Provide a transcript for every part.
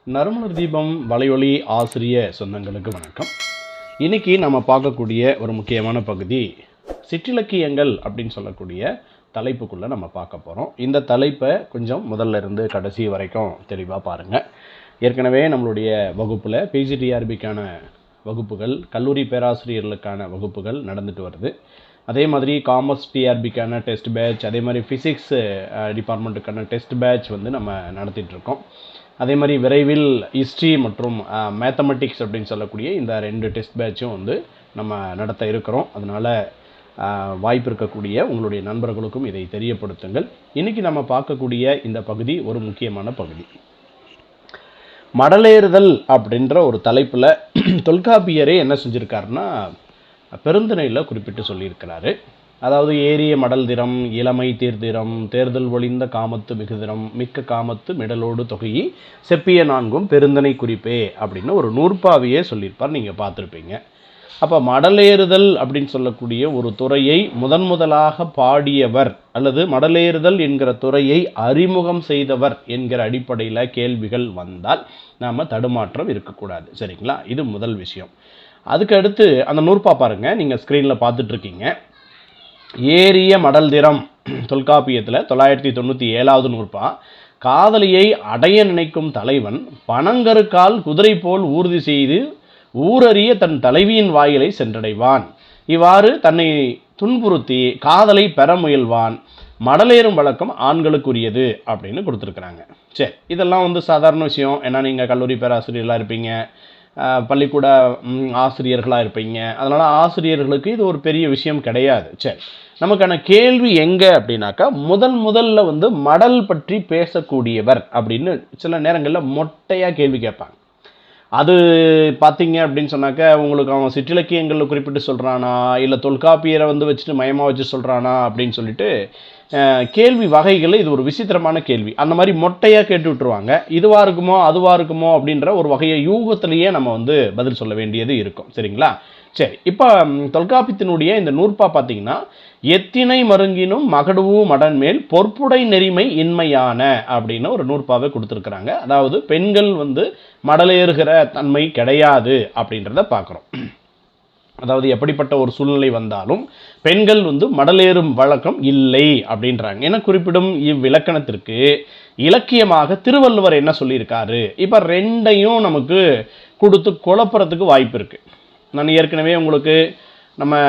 நறுமலர் தீபம் வலையொலி ஆசிரிய சொந்தங்களுக்கு வணக்கம். இன்னைக்கு நம்ம பார்க்கக்கூடிய ஒரு முக்கியமான பகுதி சிற்றிலக்கியங்கள் அப்படின்னு சொல்லக்கூடிய தலைப்புக்குள்ளே நம்ம பார்க்க போகிறோம். இந்த தலைப்பை கொஞ்சம் முதல்ல இருந்து கடைசி வரைக்கும் தெளிவாக பாருங்கள். ஏற்கனவே நம்மளுடைய வகுப்பில் பிஜிடிஆர்பிக்கான வகுப்புகள், கல்லூரி பேராசிரியர்களுக்கான வகுப்புகள் நடந்துட்டு வருது. அதே மாதிரி காமர்ஸ் டிஆர்பிக்கான டெஸ்ட் பேட்ச், அதே மாதிரி ஃபிசிக்ஸ் டிபார்ட்மெண்ட்டுக்கான டெஸ்ட் பேட்ச் நம்ம நடத்திட்டுருக்கோம். அதே மாதிரி விரைவில் ஹிஸ்ட்ரி மற்றும் மேத்தமெட்டிக்ஸ் அப்படின்னு சொல்லக்கூடிய இந்த 2 டெஸ்ட் பேட்சும் நம்ம நடத்த இருக்கிறோம். அதனால் வாய்ப்பு இருக்கக்கூடிய உங்களுடைய நண்பர்களுக்கும் இதை தெரியப்படுத்துங்கள். இன்றைக்கி நம்ம பார்க்கக்கூடிய இந்த பகுதி ஒரு முக்கியமான பகுதி. மடலேறுதல் அப்படின்ற ஒரு தலைப்பில் தொல்காப்பியரே என்ன செஞ்சுருக்காருன்னா பெருந்திணையில் குறிப்பிட்டு சொல்லியிருக்கிறாரு. அதாவது ஏறிய மடல் திறம், இளமை தீர்திறம், தேர்தல் ஒளிந்த காமத்து மிகுதிறம், மிக்க காமத்து மிடலோடு தொகையி செப்பிய நான்கும் பெருந்தனை குறிப்பே அப்படின்னு ஒரு நூற்பாவையே சொல்லியிருப்பார். நீங்கள் பார்த்துருப்பீங்க. அப்போ மடலேறுதல் அப்படின்னு சொல்லக்கூடிய ஒரு துறையை முதலாக பாடியவர் அல்லது மடலேறுதல் என்கிற துறையை அறிமுகம் செய்தவர் என்கிற அடிப்படையில் கேள்விகள் வந்தால் நாம் தடுமாற்றம் இருக்கக்கூடாது. சரிங்களா? இது முதல் விஷயம். அதுக்கு அடுத்து அந்த நூற்பா பாருங்கள், நீங்கள் ஸ்க்ரீனில் பார்த்துட்ருக்கீங்க. ஏறிய மடல் திறம் தொல்காப்பியத்தில் 997வது நூற்பா. காதலியை அடைய நினைக்கும் தலைவன் பனங்கருக்கால் குதிரை போல் ஊர்தி செய்து ஊரறிய தன் தலைவியின் வாயிலை சென்றடைவான். இவ்வாறு தன்னை துன்புறுத்தி காதலை பெற முயல்வான். மடலேறும் வழக்கம் ஆண்களுக்குரியது அப்படின்னு கொடுத்துருக்குறாங்க. சரி, இதெல்லாம் சாதாரண விஷயம். ஏன்னா நீங்கள் கல்லூரி பேராசிரியர்களாக இருப்பீங்க, பள்ளிக்கூட ஆசிரியர்களாக இருப்பீங்க. அதனால் ஆசிரியர்களுக்கு இது ஒரு பெரிய விஷயம் கிடையாது. சரி, நமக்கான கேள்வி எங்கே அப்படின்னாக்கா முதல்ல மடல் பற்றி பேசக்கூடியவர் அப்படின்னு சில நேரங்களில் மொட்டையாக கேள்வி கேட்பாங்க. அது பார்த்தீங்க அப்படின்னு சொன்னாக்க உங்களுக்கு அவன் சிற்றிலக்கியங்களில் குறிப்பிட்டு சொல்கிறானா இல்லை தொல்காப்பியரை வச்சுட்டு மயமாக வச்சு சொல்கிறானா அப்படின்னு சொல்லிட்டு கேள்வி வகைகள் இது ஒரு விசித்திரமான கேள்வி. அந்த மாதிரி மொட்டையாக கேட்டு விட்டுருவாங்க. இதுவாக இருக்குமோ அதுவாக இருக்குமோ அப்படின்ற ஒரு வகையை யூகத்திலேயே நம்ம பதில் சொல்ல வேண்டியது இருக்கும். சரிங்களா? சரி, இப்போ தொல்காப்பியத்தினுடைய இந்த நூற்பா பார்த்தீங்கன்னா எத்தினை மருங்கினும் மகடுவு மடன் மேல் பொற்புடை நெறிமை இன்மையான அப்படின்னு ஒரு நூற்பாவை கொடுத்துருக்குறாங்க. அதாவது பெண்கள் மடலேறுகிற தன்மை கிடையாது அப்படின்றத பார்க்குறோம். அதாவது எப்படிப்பட்ட ஒரு சூழ்நிலை வந்தாலும் பெண்கள் மடலேறும் வழக்கம் இல்லை அப்படின்றாங்க. என குறிப்பிடும் இவ்விலக்கணத்திற்கு இலக்கியமாக திருவள்ளுவர் என்ன சொல்லியிருக்காரு? இப்போ ரெண்டையும் நமக்கு கொடுத்து குழப்பறதுக்கு வாய்ப்பு இருக்குது. நான் ஏற்கனவே உங்களுக்கு நம்ம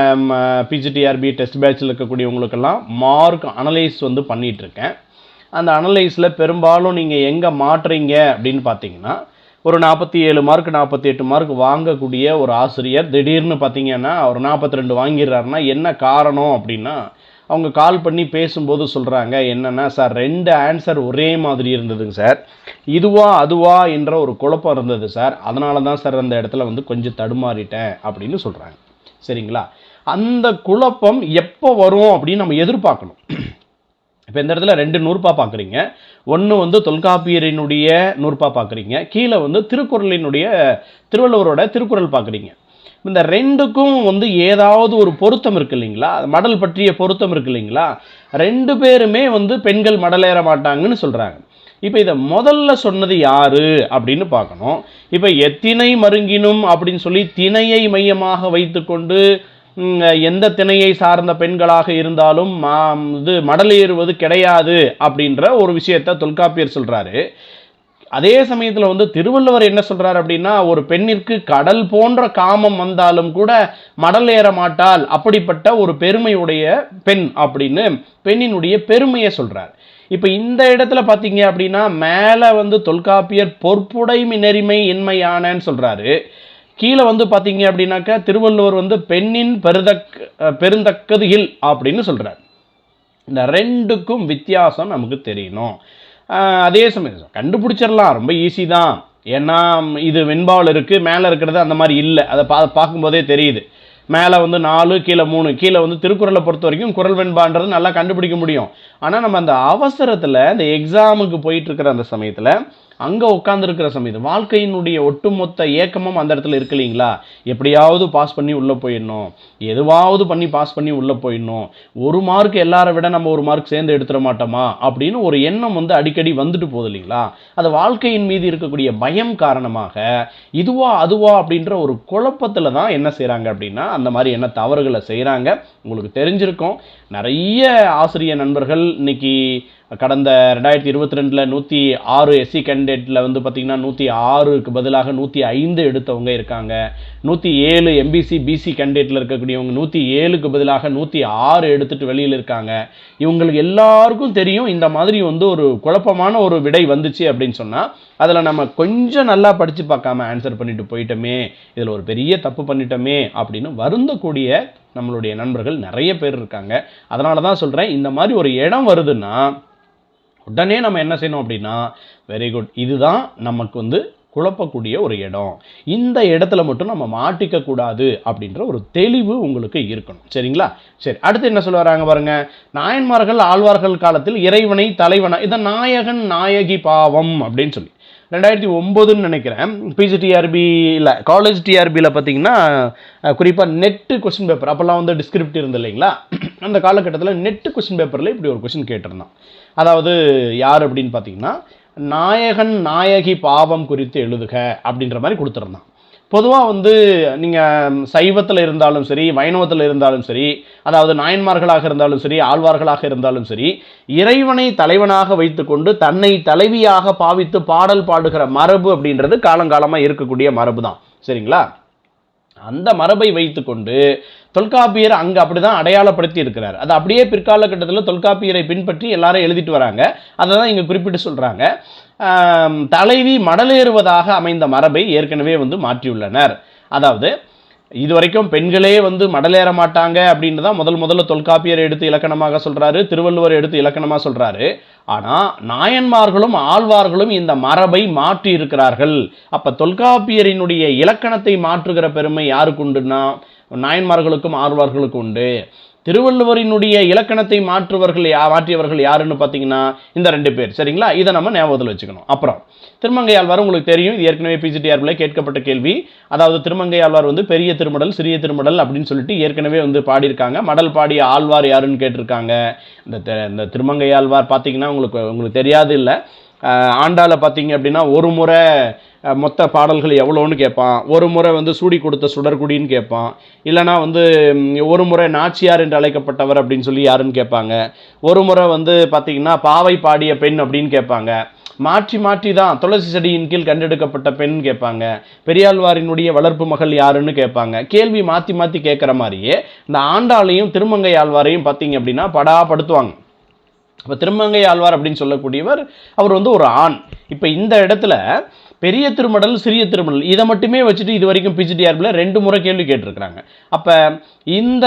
பிஜிடிஆர்பி டெஸ்ட் பேட்சில் இருக்கக்கூடியவங்களுக்கெல்லாம் மார்க் அனலைஸ் பண்ணிகிட்ருக்கேன். அந்த அனலைஸில் பெரும்பாலும் நீங்கள் எங்கே மாற்றுறீங்க அப்படின்னு பார்த்தீங்கன்னா ஒரு 47 மார்க் 48 மார்க் வாங்கக்கூடிய ஒரு ஆசிரியர் திடீர்னு பார்த்தீங்கன்னா ஒரு 42 வாங்கிடுறாருன்னா என்ன காரணம் அப்படின்னா அவங்க கால் பண்ணி பேசும்போது சொல்கிறாங்க என்னென்னா, சார் 2 ஆன்சர் ஒரே மாதிரி இருந்ததுங்க சார், இதுவா அதுவா என்ற ஒரு குழப்பம் இருந்தது சார், அதனால தான் சார் அந்த இடத்துல கொஞ்சம் தடுமாறிட்டேன் அப்படின்னு சொல்கிறாங்க. சரிங்களா? அந்த குழப்பம் எப்போ வரும் அப்படின்னு நம்ம எதிர்பார்க்கணும். இப்போ இந்த இடத்துல 2 நூற்பா பார்க்குறீங்க. ஒன்று தொல்காப்பியரினுடைய நூற்பா பார்க்குறீங்க, கீழே திருக்குறளினுடைய திருவள்ளுவரோட திருக்குறள் பார்க்குறீங்க. இந்த ரெண்டுக்கும் ஏதாவது ஒரு பொருத்தம் இருக்கு இல்லைங்களா? மடல் பற்றிய பொருத்தம் இருக்கு இல்லைங்களா? 2 பேருமே பெண்கள் மடலேற மாட்டாங்கன்னு சொல்கிறாங்க. இப்போ இதை முதல்ல சொன்னது யாரு அப்படின்னு பார்க்கணும். இப்போ எத்தினை மருங்கினும் அப்படின்னு சொல்லி திணையை மையமாக வைத்துக்கொண்டு எந்த திணையை சார்ந்த பெண்களாக இருந்தாலும் மடலேறுவது கிடையாது அப்படின்ற ஒரு விஷயத்தை தொல்காப்பியர் சொல்கிறாரு. அதே சமயத்தில் திருவள்ளுவர் என்ன சொல்கிறார் அப்படின்னா ஒரு பெண்ணிற்கு கடல் போன்ற காமம் வந்தாலும் கூட மடல் ஏற மாட்டாள், அப்படிப்பட்ட ஒரு பெருமையுடைய பெண் அப்படின்னு பெண்ணினுடைய பெருமையை சொல்கிறார். இப்போ இந்த இடத்துல பார்த்தீங்க அப்படின்னா மேலே தொல்காப்பியர் பொற்புடை நெறிமை இன்மையானன்னு சொல்கிறாரு. கீழே பார்த்தீங்க அப்படின்னாக்கா திருவள்ளுவர் பெண்ணின் பெருந்தக்கது இல் அப்படின்னு சொல்கிறார். இந்த ரெண்டுக்கும் வித்தியாசம் நமக்கு தெரியணும். அதே சமயம் கண்டுபிடிச்சிடலாம், ரொம்ப ஈஸி தான். ஏன்னா இது வெண்பாவில் இருக்குது, மேலே இருக்கிறது அந்த மாதிரி இல்லை. அதை பார்க்கும்போதே தெரியுது. மேலே 4 கீழே 3, கீழே திருக்குறளை பொறுத்த வரைக்கும் குறள் வெண்பான்றது நல்லா கண்டுபிடிக்க முடியும். ஆனால் நம்ம அந்த அவசரத்தில் இந்த எக்ஸாமுக்கு போயிட்டுருக்கிற அந்த சமயத்தில் அங்கே உட்காந்துருக்கிற சமயத்து வாழ்க்கையினுடைய ஒட்டுமொத்த ஏக்கமும் அந்த இடத்துல இருக்கு இல்லைங்களா? எப்படியாவது பாஸ் பண்ணி உள்ளே போயிடணும், எதுவாவது பண்ணி பாஸ் பண்ணி உள்ளே போயிடணும், ஒரு மார்க் எல்லாரை விட நம்ம ஒரு மார்க் சேர்ந்து எடுத்துட மாட்டோமா அப்படின்னு ஒரு எண்ணம் வந்து அடிக்கடி வந்துட்டு போகுது இல்லைங்களா? அது வாழ்க்கையின் மீது இருக்கக்கூடிய பயம் காரணமாக இதுவா அதுவா அப்படின்ற ஒரு குழப்பத்தில் தான் என்ன செய்கிறாங்க அப்படின்னா அந்த மாதிரி என்ன தவறுகளை செய்கிறாங்க. உங்களுக்கு தெரிஞ்சிருக்கும், நிறைய ஆசிரியர் நண்பர்கள் இன்னைக்கு கடந்த 2022 106 எஸ்சி கேண்டிடேட்டில் வந்து பார்த்திங்கன்னா 106க்கு பதிலாக 105 எடுத்தவங்க இருக்காங்க. 107 எம்பிசி பிசி கேண்டிடேட்டில் இருக்கக்கூடியவங்க 107க்கு பதிலாக 106 எடுத்துகிட்டு வெளியில் இருக்காங்க. இவங்களுக்கு எல்லாருக்கும் தெரியும் இந்த மாதிரி வந்து ஒரு குழப்பமான ஒரு விடை வந்துச்சு அப்படின்னு சொன்னால் அதில் நம்ம கொஞ்சம் நல்லா படித்து பார்க்காம ஆன்சர் பண்ணிட்டு போயிட்டோமே, இதில் ஒரு பெரிய தப்பு பண்ணிட்டோமே அப்படின்னு வருந்தக்கூடிய நம்மளுடைய நண்பர்கள் நிறைய பேர் இருக்காங்க. அதனால தான் சொல்கிறேன், இந்த மாதிரி ஒரு இடம் வருதுன்னா உடனே நம்ம என்ன செய்யணும் அப்படின்னா வெரி குட், இதுதான் நமக்கு வந்து குழப்பக்கூடிய ஒரு இடம், இந்த இடத்துல மட்டும் நம்ம மாட்டிக்க கூடாது அப்படின்ற ஒரு தெளிவு உங்களுக்கு இருக்கணும். சரிங்களா? சரி, அடுத்து என்ன சொல்ல வராங்க பாருங்க. நாயன்மார்கள் ஆழ்வார்கள் காலத்தில் இறைவனை தலைவனா, இதை நாயகன் நாயகி பாவம் அப்படின்னு சொல்லி 2009 நினைக்கிறேன் பிஜிடிஆர்பி இல்லை காலேஜ் டிஆர்பியில் பார்த்தீங்கன்னா குறிப்பாக நெட்டு கொஸ்டின் பேப்பர், அப்போல்லாம் வந்து டிஸ்கிரிப்ட் இருந்து இல்லைங்களா? அந்த காலகட்டத்தில் நெட்டு கொஸ்டின் பேப்பரில் இப்படி ஒரு கொஸ்டின் கேட்டிருந்தான். அதாவது யார் அப்படின்னு பார்த்தீங்கன்னா நாயகன் நாயகி பாவம் குறித்து எழுதுக அப்படின்ற மாதிரி கொடுத்துருந்தான். பொதுவாக வந்து நீங்கள் சைவத்தில் இருந்தாலும் சரி, வைணவத்தில் இருந்தாலும் சரி, அதாவது நாயன்மார்களாக இருந்தாலும் சரி, ஆழ்வார்களாக இருந்தாலும் சரி, இறைவனை தலைவனாக வைத்துக்கொண்டு தன்னை தலைவியாக பாவித்து பாடல் பாடுகிற மரபு அப்படின்றது காலங்காலமாக இருக்கக்கூடிய மரபு தான். சரிங்களா? அந்த மரபை வைத்துக்கொண்டு தொல்காப்பியர் அங்கே அப்படி தான் அடையாளப்படுத்தி இருக்கிறார். அது அப்படியே பிற்கால கட்டத்தில் தொல்காப்பியரை பின்பற்றி எல்லாரும் எழுதிட்டு வராங்க. அதை தான் இங்கே குறிப்பிட்டு சொல்கிறாங்க. தலைவி மடலேறுவதாக அமைந்த மரபை ஏற்கனவே வந்து மாற்றியுள்ளனர். அதாவது இதுவரைக்கும் பெண்களே வந்து மடலேற மாட்டாங்க அப்படின்னு தான் முதல்ல தொல்காப்பியர் எடுத்து இலக்கணமாக சொல்கிறாரு, திருவள்ளுவர் எடுத்து இலக்கணமாக சொல்கிறாரு. ஆனால் நாயன்மார்களும் ஆழ்வார்களும் இந்த மரபை மாற்றி இருக்கிறார்கள். அப்போ தொல்காப்பியரினுடைய இலக்கணத்தை மாற்றுகிற பெருமை யாருக்கு உண்டுன்னா நாயன்மார்களுக்கும் ஆழ்வார்களுக்கும் உண்டு. திருவள்ளுவரினுடைய இலக்கணத்தை மாற்றியவர்கள் யாருன்னு பார்த்தீங்கன்னா இந்த 2 பேர். சரிங்களா? இதை நம்ம ஞாபகத்தில் வச்சுக்கணும். அப்புறம் திருமங்கை ஆழ்வார் உங்களுக்கு தெரியும், இது ஏற்கனவே பிஜிடிஆர்பில் கேட்கப்பட்ட கேள்வி. அதாவது திருமங்கை ஆழ்வார் வந்து பெரிய திருமடல் சிறிய திருமடல் அப்படின்னு சொல்லிட்டு ஏற்கனவே வந்து பாடியிருக்காங்க. மடல் பாடிய ஆழ்வார் யாருன்னு கேட்டிருக்காங்க. இந்த திருமங்கை ஆழ்வார் பார்த்தீங்கன்னா உங்களுக்கு தெரியாது இல்லை, ஆண்டாள பார்த்தீங்க அப்படின்னா ஒரு முறை மொத்த பாடல்கள் எவ்வளோன்னு கேட்பான், ஒரு முறை வந்து சூடி கொடுத்த சுடர்குடின்னு கேட்பான், இல்லைனா வந்து ஒரு முறை நாச்சியார் என்று அழைக்கப்பட்டவர் அப்படின்னு சொல்லி யாருன்னு கேட்பாங்க, ஒரு முறை வந்து பார்த்தீங்கன்னா பாவை பாடிய பெண் அப்படின்னு கேட்பாங்க, மாற்றி மாற்றி தான் துளசி செடியின் கீழ் கண்டெடுக்கப்பட்ட பெண் கேட்பாங்க, பெரியாழ்வாரினுடைய வளர்ப்பு மகள் யாருன்னு கேட்பாங்க. கேள்வி மாற்றி மாற்றி கேட்குற மாதிரியே இந்த ஆண்டாளையும் திருமங்கை ஆழ்வாரையும் பார்த்தீங்க அப்படின்னா படாப்படுத்துவாங்க. இப்போ திருமங்கை ஆழ்வார் அப்படின்னு சொல்லக்கூடியவர் அவர் வந்து ஒரு ஆண். இப்போ இந்த இடத்துல பெரிய திருமடல் சிறிய திருமடல் இதை மட்டுமே வச்சுட்டு இது வரைக்கும் பிஜிடிஆர்பில் 2 முறை கேள்வி கேட்டிருக்கிறாங்க. அப்போ இந்த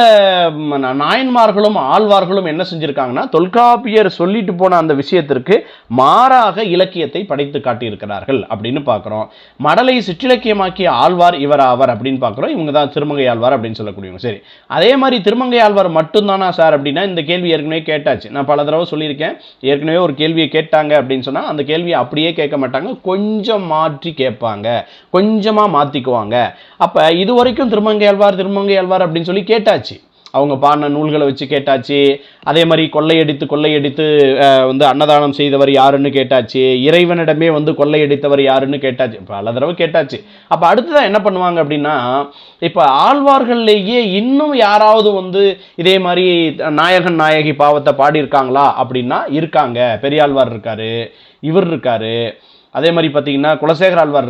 நாயன்மார்களும் ஆழ்வார்களும் என்ன செஞ்சுருக்காங்கன்னா தொல்காப்பியர் சொல்லிட்டு போன அந்த விஷயத்திற்கு மாறாக இலக்கியத்தை படைத்து காட்டியிருக்கிறார்கள் அப்படின்னு பார்க்குறோம். மடலை சிற்றிலக்கியமாக்கிய ஆழ்வார் இவர் ஆவார் அப்படின்னு பார்க்குறோம். இவங்க தான் திருமங்கை ஆழ்வார் அப்படின்னு சொல்லக்கூடியவங்க. சரி, அதே மாதிரி திருமங்கை ஆழ்வார் மட்டும்தானா சார் அப்படின்னா இந்த கேள்வி ஏற்கனவே கேட்டாச்சு. நான் பல தடவை சொல்லியிருக்கேன், ஏற்கனவே ஒரு கேள்வியை கேட்டாங்க அப்படின்னு சொன்னால் அந்த கேள்வியை அப்படியே கேட்க மாட்டாங்க, கொஞ்சம் மாற்றி கேட்பாங்க, கொஞ்சமாக மாற்றிக்குவாங்க. அப்போ இது வரைக்கும் திருமங்கை ஆழ்வார் அப்படின்னு சொல்லி கேட்டாச்சு, அவங்க பாடின நூல்களை வச்சு கேட்டாச்சு. அதே மாதிரி கொள்ளையடித்து வந்து அன்னதானம் செய்தவர் யாருன்னு கேட்டாச்சு, இறைவனிடமே வந்து கொள்ளையடித்தவர் யாருன்னு கேட்டாச்சு, பல தடவை கேட்டாச்சு. அப்போ அடுத்ததான் என்ன பண்ணுவாங்க அப்படின்னா இப்போ ஆழ்வார்கள்லேயே இன்னும் யாராவது வந்து இதே மாதிரி நாயகன் நாயகி பாவத்தை பாடியிருக்காங்களா அப்படின்னா இருக்காங்க. பெரியாழ்வார் இருக்காரு, இவர் இருக்காரு, அதே மாதிரி பார்த்தீங்கன்னா குலசேகர ஆழ்வார்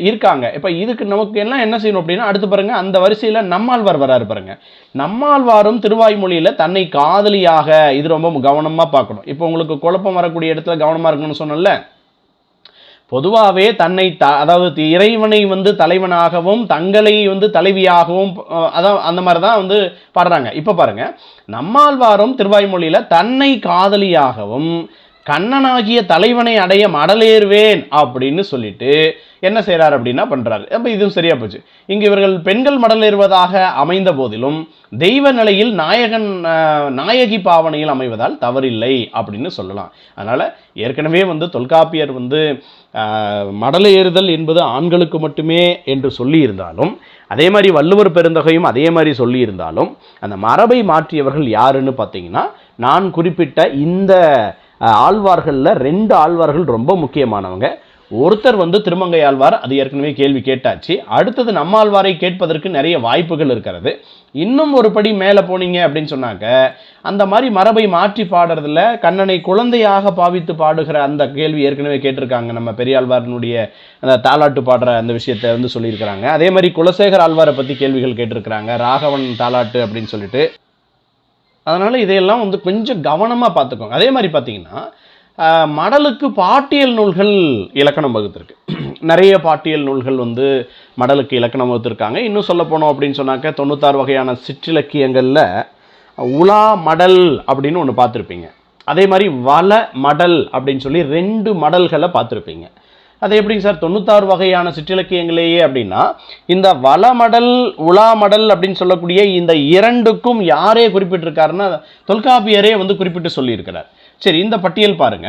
இருக்காங்க. இப்போ இதுக்கு நமக்கு எல்லாம் என்ன செய்யணும் அப்படின்னா அடுத்து பாருங்க, அந்த வரிசையில் நம்மாழ்வார் வராரு பாருங்க. நம்மாழ்வாரும் திருவாய்மொழியில் தன்னை காதலியாக, இது ரொம்ப கவனமாக பார்க்கணும். இப்போ உங்களுக்கு குழப்பம் வரக்கூடிய இடத்துல கவனமாக இருக்கணும்னு சொன்னல, பொதுவாகவே தன்னை அதாவது இறைவனை வந்து தலைவனாகவும் தங்களை வந்து தலைவியாகவும் அதான் அந்த மாதிரி தான் வந்து பாடுறாங்க. இப்போ பாருங்க, நம்மாழ்வாரும் திருவாய்மொழியில் தன்னை காதலியாகவும் கண்ணனாகிய தலைவனை அடைய மடலேறுவேன் அப்படின்னு சொல்லிட்டு என்ன செய்கிறார் அப்படின்னா பண்ணுறாரு. அப்போ இதுவும் சரியா போச்சு. இங்கு இவர்கள் பெண்கள் மடலேறுவதாக அமைந்த போதிலும் தெய்வ நிலையில் நாயகி பாவனையில் அமைவதால் தவறில்லை அப்படின்னு சொல்லலாம். அதனால் ஏற்கனவே தொல்காப்பியர் மடலேறுதல் என்பது ஆண்களுக்கு மட்டுமே என்று சொல்லியிருந்தாலும், அதே மாதிரி வள்ளுவர் பெருந்தகையும் அதே மாதிரி சொல்லியிருந்தாலும், அந்த மரபை மாற்றியவர்கள் யாருன்னு பார்த்தீங்கன்னா, நான் குறிப்பிட்ட இந்த ஆழ்வார்களில் 2 ஆழ்வார்கள் ரொம்ப முக்கியமானவங்க. ஒருத்தர் திருமங்கை ஆழ்வார், அது ஏற்கனவே கேள்வி கேட்டாச்சு. அடுத்தது நம்மாழ்வாரை கேட்பதற்கு நிறைய வாய்ப்புகள் இருக்கிறது. இன்னும் ஒரு படி மேலே போனீங்க அப்படின்னு சொன்னாக்க, அந்த மாதிரி மரபை மாற்றி பாடுறதுல கண்ணனை குழந்தையாக பாவித்து பாடுகிற அந்த கேள்வி ஏற்கனவே கேட்டிருக்காங்க. நம்ம பெரியாழ்வாரனுடைய அந்த தாலாட்டு பாடுற அந்த விஷயத்தை சொல்லியிருக்கிறாங்க. அதே மாதிரி குலசேகர் ஆழ்வாரை பற்றி கேள்விகள் கேட்டிருக்கிறாங்க, ராகவன் தாலாட்டு அப்படின்னு சொல்லிட்டு. அதனால் இதையெல்லாம் கொஞ்சம் கவனமாக பார்த்துக்கோங்க. அதே மாதிரி பார்த்தீங்கன்னா, மடலுக்கு பாட்டியல் நூல்கள் இலக்கணம் வகுத்திருக்கு. நிறைய பாட்டியல் நூல்கள் மடலுக்கு இலக்கணம் வகுத்திருக்காங்க. இன்னும் சொல்ல போனோம் அப்படின்னு சொன்னாக்க 96 வகையான சிற்றிலக்கியங்களில் உலா மடல் அப்படின்னு ஒன்று பார்த்துருப்பீங்க. அதே மாதிரி வள மடல் அப்படின்னு சொல்லி 2 மடல்களை பார்த்துருப்பீங்க. அது எப்படிங்க சார் 96 வகையான சிற்றிலக்கியங்களேயே அப்படின்னா, இந்த வளமடல் உலாமடல் அப்படின்னு சொல்லக்கூடிய இந்த 2க்கும் யாரே குறிப்பிட்டிருக்காருன்னா தொல்காப்பியரே குறிப்பிட்டு சொல்லியிருக்கிறார். சரி, இந்த பட்டியல் பாருங்க.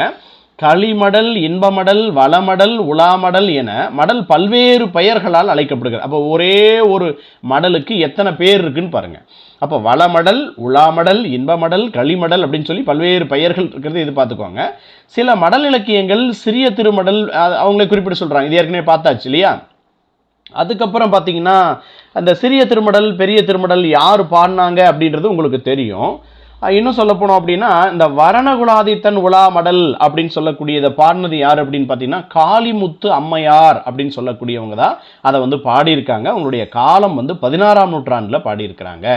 களிமடல், இன்பமடல், வளமடல், உலாமடல் என மடல் பல்வேறு பெயர்களால் அழைக்கப்படுகிறது. அப்போ ஒரே ஒரு மடலுக்கு எத்தனை பேர் இருக்குன்னு பாருங்க. அப்போ வளமடல், உலாமடல், இன்பமடல், களிமடல் அப்படின்னு சொல்லி பல்வேறு பெயர்கள் இருக்கிறது. இது பார்த்துக்கோங்க. சில மடல் இலக்கியங்கள் சிறிய திருமடல் அவங்களே குறிப்பிட்டு சொல்கிறாங்க. இது ஏற்கனவே பார்த்தாச்சு இல்லையா? அதுக்கப்புறம் பார்த்தீங்கன்னா, அந்த சிறிய திருமடல் பெரிய திருமடல் யார் பாடினாங்க அப்படின்றது உங்களுக்கு தெரியும். இன்னும் சொல்ல போனோம் அப்படின்னா, இந்த வரணகுலாதித்தன் உலாமடல் அப்படின்னு சொல்லக்கூடியதை பாடினது யார் அப்படின்னு பார்த்தீங்கன்னா, காளிமுத்து அம்மையார் அப்படின்னு சொல்லக்கூடியவங்க தான் அதை பாடியிருக்காங்க. அவங்களுடைய காலம் 16ஆம் நூற்றாண்டில் பாடியிருக்கிறாங்க.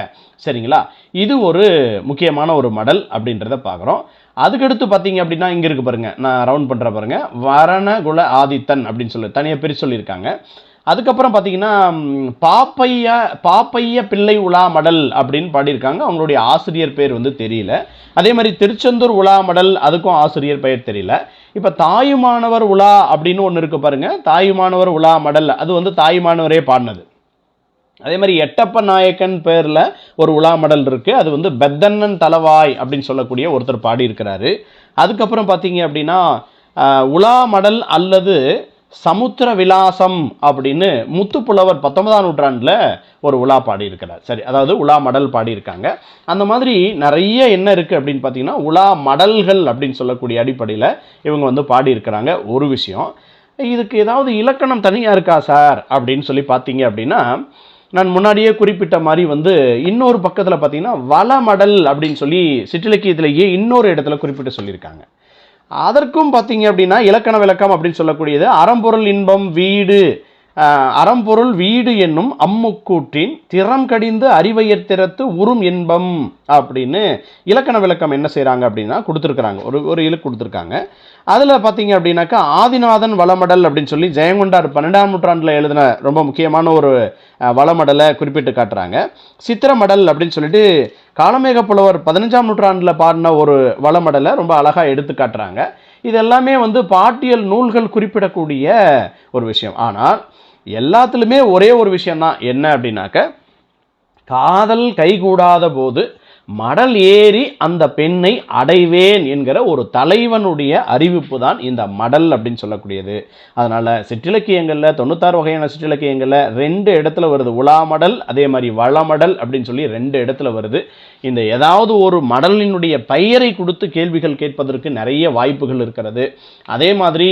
சரிங்களா? இது ஒரு முக்கியமான ஒரு மடல் அப்படின்றத பார்க்குறோம். அதுக்கடுத்து பார்த்தீங்க அப்படின்னா, இங்கே இருக்கு பாருங்க, நான் ரவுண்ட் பண்ணுற பாருங்க, வரணகுல ஆதித்தன் அப்படின்னு சொல்லி தனியாக பிரித்து சொல்லியிருக்காங்க. அதுக்கப்புறம் பார்த்தீங்கன்னா, பாப்பைய பிள்ளை உலா மடல் அப்படின்னு பாடியிருக்காங்க. அவங்களுடைய ஆசிரியர் பேர் தெரியல. அதே மாதிரி திருச்செந்தூர் உலா மடல், அதுக்கும் ஆசிரியர் பெயர் தெரியல. இப்போ தாயுமானவர் உலா அப்படின்னு ஒன்று இருக்கு பாருங்க, தாயுமானவர் உலா மடல், அது தாயுமானவரே பாடினது. அதே மாதிரி எட்டப்ப நாயக்கன் பேரில் ஒரு உலா மடல் இருக்குது. அது பெத்தண்ணன் தலவாய் அப்படின்னு சொல்லக்கூடிய ஒருத்தர் பாடியிருக்கிறாரு. அதுக்கப்புறம் பார்த்தீங்க அப்படின்னா, உலா மடல் அல்லது சமுத்திர விலாசம் அப்படின்னு முத்துப்புலவர் 19ஆம் நூற்றாண்டில் ஒரு உலா பாடியிருக்கிறார். சரி, அதாவது உலா மடல் பாடியிருக்காங்க. அந்த மாதிரி நிறைய என்ன இருக்குது அப்படின்னு பார்த்தீங்கன்னா, உலா மடல்கள் அப்படின்னு சொல்லக்கூடிய அடிப்படையில் இவங்க பாடியிருக்கிறாங்க. ஒரு விஷயம், இதுக்கு ஏதாவது இலக்கணம் தனியாக இருக்கா சார் அப்படின்னு சொல்லி பார்த்தீங்க அப்படின்னா, நான் முன்னாடியே குறிப்பிட்ட மாதிரி இன்னொரு பக்கத்தில் பார்த்தீங்கன்னா, வளமடல் அப்படின்னு சொல்லி சிற்றிலக்கியத்திலேயே இன்னொரு இடத்துல குறிப்பிட்டு சொல்லியிருக்காங்க. அதற்கும் பார்த்தீங்க அப்படின்னா, இலக்கண விளக்கம் அப்படின்னு சொல்லக்கூடியது அறம்பொருள் இன்பம் வீடு, அறம்பொருள் வீடு என்னும் அம்முக்கூற்றின் திறம் கடிந்து அறிவையர் திறத்து உறும் இன்பம் அப்படின்னு இலக்கண விளக்கம் என்ன செய்கிறாங்க அப்படின்னா கொடுத்துருக்குறாங்க. ஒரு இலக்கு கொடுத்துருக்காங்க. அதில் பார்த்தீங்க அப்படின்னாக்கா, ஆதிநாதன் வளமடல் அப்படின்னு சொல்லி ஜெயங்கொண்டார் 12ஆம் நூற்றாண்டில் எழுதின ரொம்ப முக்கியமான ஒரு வளமடலை குறிப்பிட்டு காட்டுறாங்க. சித்திரமடல் அப்படின்னு சொல்லிட்டு காலமேக புலவர் 15ஆம் நூற்றாண்டில் பாடின ஒரு வளமடலை ரொம்ப அழகாக எடுத்து காட்டுறாங்க. இது எல்லாமே பாட்டியல் நூல்கள் குறிப்பிடக்கூடிய ஒரு விஷயம். ஆனால் எல்லாத்துலேயுமே ஒரே ஒரு விஷயம்தான், என்ன அப்படின்னாக்க, காதல் கைகூடாத போது மடல் ஏறி அந்த பெண்ணை அடைவேன் என்கிற ஒரு தலைவனுடைய அறிவிப்பு தான் இந்த மடல் அப்படின்னு சொல்லக்கூடியது. அதனால் சிற்றிலக்கியங்களில் 96 வகையான சிற்றிலக்கியங்களில் 2 இடத்துல வருது உலாமடல், அதே மாதிரி வளமடல் அப்படின்னு சொல்லி 2 இடத்துல வருது. இந்த ஏதாவது ஒரு மடலினுடைய பெயரை கொடுத்து கேள்விகள் கேட்பதற்கு நிறைய வாய்ப்புகள் இருக்கிறது. அதே மாதிரி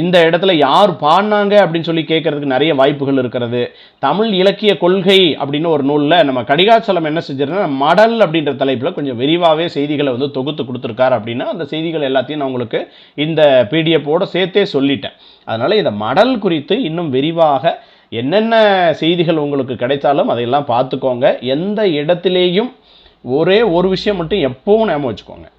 இந்த இடத்துல யார் பாடினாங்க அப்படின்னு சொல்லி கேட்கறதுக்கு நிறைய வாய்ப்புகள் இருக்கிறது. தமிழ் இலக்கிய கொள்கை அப்படின்னு ஒரு நூலில் நம்ம கடிகாச்சலம் என்ன செஞ்சிருந்தா, மடல் அப்படின்ற தலைப்பில் கொஞ்சம் விரிவாகவே செய்திகளை தொகுத்து கொடுத்துருக்காரு. அப்படின்னா அந்த செய்திகள் எல்லாத்தையும் நான் உங்களுக்கு இந்த பிடிஎஃபோடு சேர்த்தே சொல்லிட்டேன். அதனால் இந்த மடல் குறித்து இன்னும் விரிவாக என்னென்ன செய்திகள் உங்களுக்கு கிடைத்தாலும் அதையெல்லாம் பார்த்துக்கோங்க. எந்த இடத்துலேயும் ஒரே ஒரு விஷயம் மட்டும் எப்பவும் ஞாபகம் வச்சுக்கோங்க.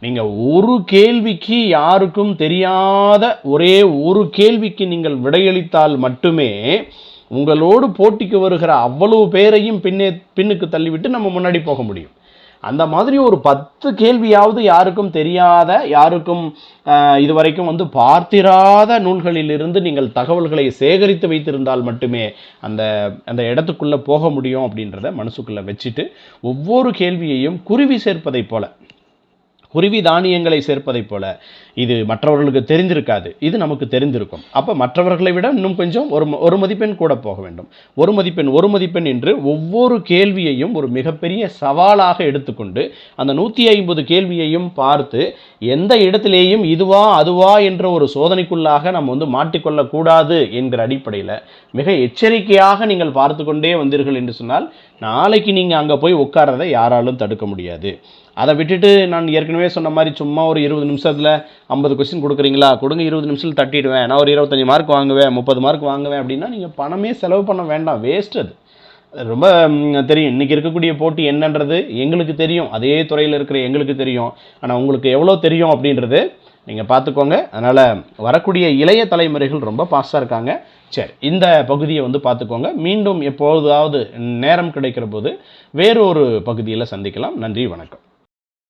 நீங்கள் ஒரு கேள்விக்கு, யாருக்கும் தெரியாத ஒரே ஒரு கேள்விக்கு நீங்கள் விடையளித்தால் மட்டுமே உங்களோடு போட்டிக்கு வருகிற அவ்வளவு பேரையும் பின்னுக்கு தள்ளிவிட்டு நம்ம முன்னாடி போக முடியும். அந்த மாதிரி ஒரு 10 கேள்வியாவது யாருக்கும் தெரியாத, யாருக்கும் இதுவரைக்கும் வந்து பார்த்திராத நூல்களிலிருந்து நீங்கள் தகவல்களை சேகரித்து வைத்திருந்தால் மட்டுமே அந்த அந்த இடத்துக்குள்ளே போக முடியும் அப்படின்றத மனசுக்குள்ளே வச்சுட்டு, ஒவ்வொரு கேள்வியையும் குருவி சேர்ப்பதை போல, குருவி தானியங்களை சேர்ப்பதைப் போல, இது மற்றவர்களுக்கு தெரிந்திருக்காது, இது நமக்கு தெரிந்திருக்கும். அப்போ மற்றவர்களை விட இன்னும் கொஞ்சம் ஒரு மதிப்பெண் கூட போக வேண்டும். ஒரு மதிப்பெண் என்று ஒவ்வொரு கேள்வியையும் ஒரு மிகப்பெரிய சவாலாக எடுத்துக்கொண்டு அந்த 150 கேள்வியையும் பார்த்து எந்த இடத்திலேயும் இதுவா அதுவா என்ற ஒரு சோதனைக்குள்ளாக நம்ம வந்து மாட்டிக்கொள்ளக்கூடாது என்கிற அடிப்படையில் மிக எச்சரிக்கையாக நீங்கள் பார்த்து கொண்டே வந்தீர்கள் என்று சொன்னால் நாளைக்கு நீங்கள் அங்கே போய் உட்கார்றதை யாராலும் தடுக்க முடியாது. அதை விட்டுட்டு நான் ஏற்கனவே சொன்ன மாதிரி சும்மா ஒரு 20 நிமிஷத்தில் 50 கொஸ்டின் கொடுக்குறீங்களா, கொடுங்க 20 நிமிஷத்தில் தட்டிடுவேன், நான் ஒரு 25 மார்க் வாங்குவேன், 30 மார்க் வாங்குவேன் அப்படின்னா நீங்கள் பணமே செலவு பண்ண வேண்டாம், வேஸ்ட். அது ரொம்ப தெரியும். இன்றைக்கி இருக்கக்கூடிய போட்டி என்னன்றது எங்களுக்கு தெரியும், அதே துறையில் இருக்கிற எங்களுக்கு தெரியும். ஆனால் உங்களுக்கு எவ்வளோ தெரியும் அப்படின்றது நீங்கள் பார்த்துக்கோங்க. அதனால் வரக்கூடிய இளைய தலைமுறைகள் ரொம்ப பாஸ்டாக இருக்காங்க. சரி, இந்த பகுதியை வந்து பார்த்துக்கோங்க. மீண்டும் எப்பொழுதாவது நேரம் கிடைக்கிற போது வேறு ஒரு பகுதியில் சந்திக்கலாம். நன்றி, வணக்கம்.